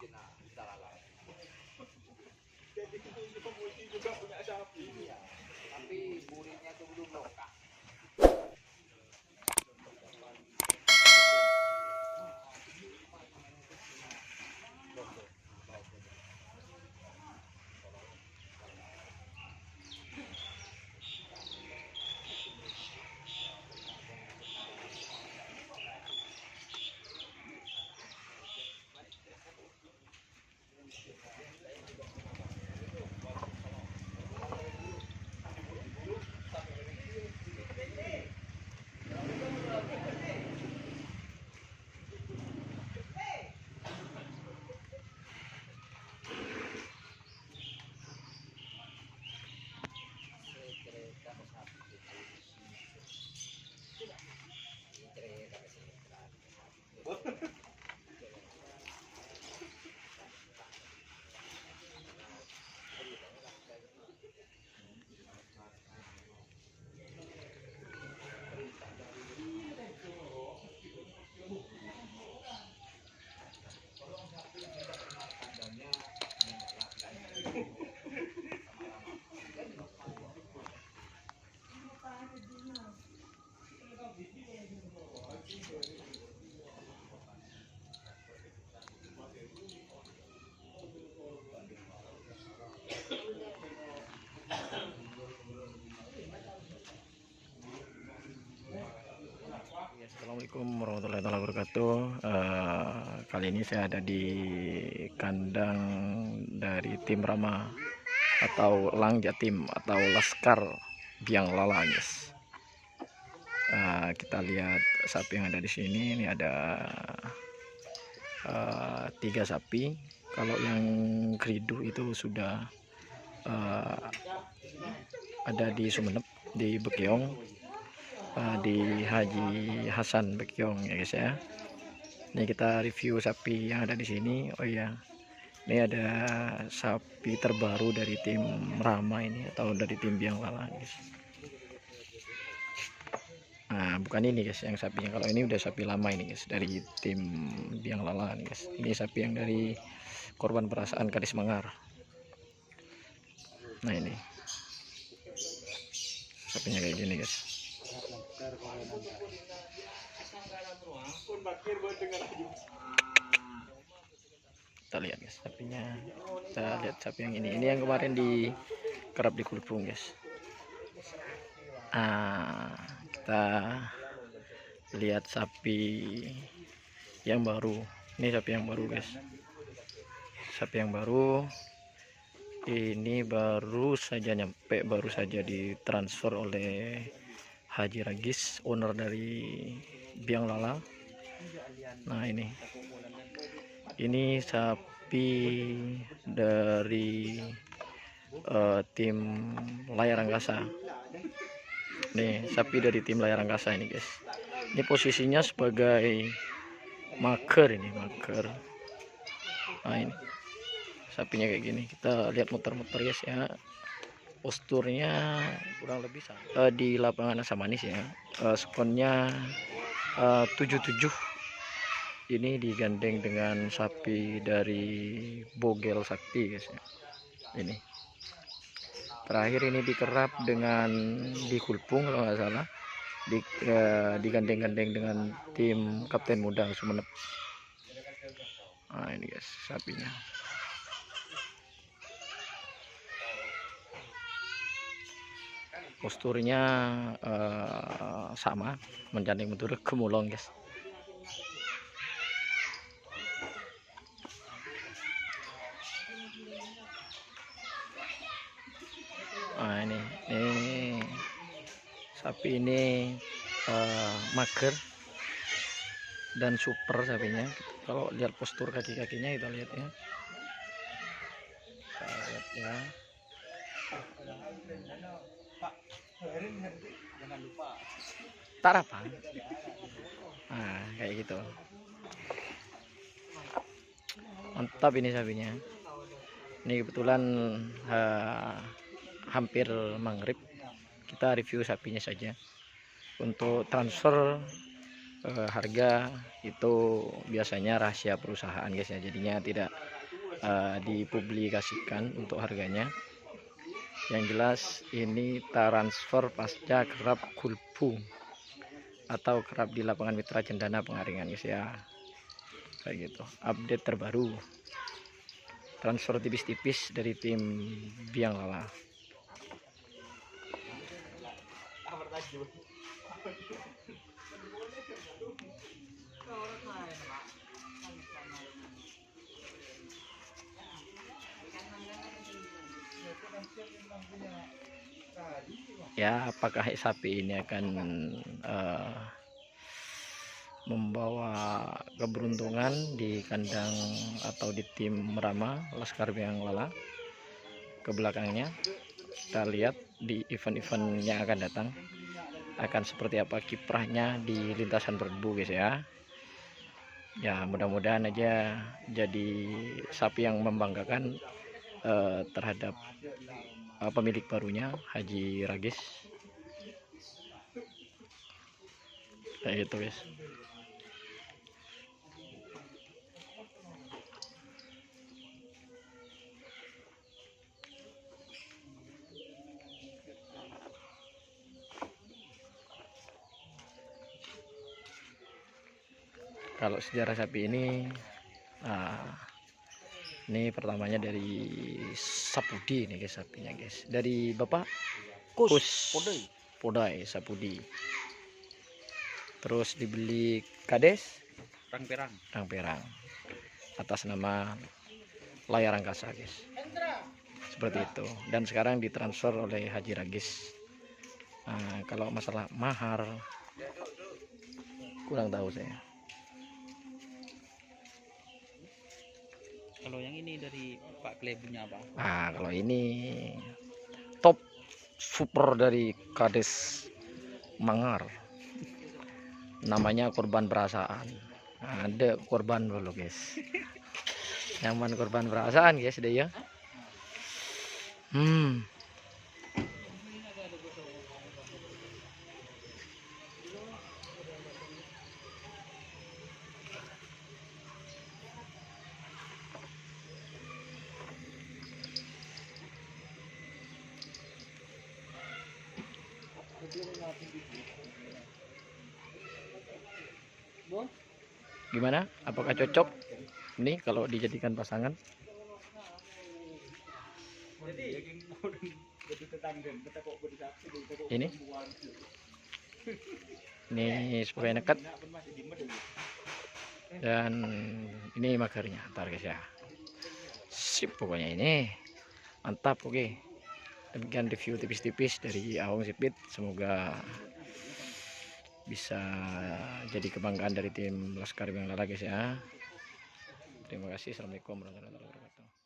Jadi itu pemuji juga punya sapi. Iya. Tapi muridnya tuh belum lokal. Assalamualaikum warahmatullahi wabarakatuh. Kali ini saya ada di kandang dari tim Rama atau Lang Jatim atau Laskar Biang Lala, guys. Kita lihat sapi yang ada di sini. Ini ada 3 sapi. Kalau yang keridu itu sudah ada di Sumeneb, di Bekeong, di Haji Hasan Bekyong, ya guys ya. Ini kita review sapi yang ada di sini. Oh iya, ini ada sapi terbaru dari tim Rama ini atau dari tim Biang Lala, guys. Nah, bukan ini guys yang sapinya. Kalau ini udah sapi lama ini guys, dari tim Biang Lala nih guys. Ini sapi yang dari korban perasaan Kadis Mangar. Nah, ini sapinya kayak gini guys. Kita lihat guys sapinya. Kita lihat sapi yang ini yang kemarin kerap di Kulpung, guys. Kita lihat sapi yang baru. Ini sapi yang baru, guys. Sapi yang baru ini baru saja nyampe, baru saja ditransfer oleh Haji Ragis, owner dari Biang Lala. Nah, ini sapi dari tim Layar Angkasa. Nih, sapi dari tim Layar Angkasa ini, guys. Ini posisinya sebagai maker ini, maker. Nah, ini sapinya kayak gini. Kita lihat muter-muter, guys ya. Posturnya kurang lebih sama di lapangan Asam Manis ya. Skonnya 77. Ini digandeng dengan sapi dari Bogel Sakti, guys ya. Ini terakhir ini dikerap dengan di Kulpung kalau nggak salah, digandeng-gandeng dengan tim Kapten Muda Sumeneb. Nah, ini guys sapinya. Posturnya sama, menjanding betul gemulong, guys. Nah, ini sapi ini mager dan super sapinya. Kalau lihat postur kaki-kakinya kita lihat ya. Ya. Jangan lupa. Tarapan. Nah, kayak gitu. Mantap ini sapinya. Ini kebetulan hampir maghrib. Kita review sapinya saja. Untuk transfer harga itu biasanya rahasia perusahaan guys ya, jadinya tidak dipublikasikan untuk harganya. Yang jelas ini transfer pasca kerap kulpu atau kerap di lapangan Mitra Cendana Pengaringan guys ya, kayak gitu. Update terbaru transfer tipis-tipis dari tim Biang Lala. Ya, apakah sapi ini akan membawa keberuntungan di kandang atau di tim Rama Laskar Biang Lala ke belakangnya? Kita lihat di event-event yang akan datang akan seperti apa kiprahnya di lintasan berdebu guys ya. Ya, mudah-mudahan aja jadi sapi yang membanggakan terhadap pemilik barunya Haji Ragis, kayak gitu guys. Kalau sejarah sapi ini, ini pertamanya dari Sapudi nih guys, sapinya guys, dari Bapak Kus Podai Sapudi. Terus dibeli Kades Rangperang atas nama Layar Angkasa guys, seperti itu. Dan sekarang ditransfer oleh Haji Ragis. Kalau masalah mahar kurang tahu saya. Kalau yang ini dari Pak Klebunya apa? Kalau ini top super dari Kades Mangar, namanya korban perasaan. Ada korban dulu guys, nyaman korban perasaan guys deh ya. Gimana? Apakah cocok ini kalau dijadikan pasangan? Ini supaya nekat. Dan ini magarnya, ntar guys ya. Sip pokoknya ini. Mantap, oke. Demikian review tipis-tipis dari Awong Sipit. Semoga bisa jadi kebanggaan dari tim Laskar Biang Lala guys ya. Terima kasih. Assalamualaikum warahmatullahi wabarakatuh.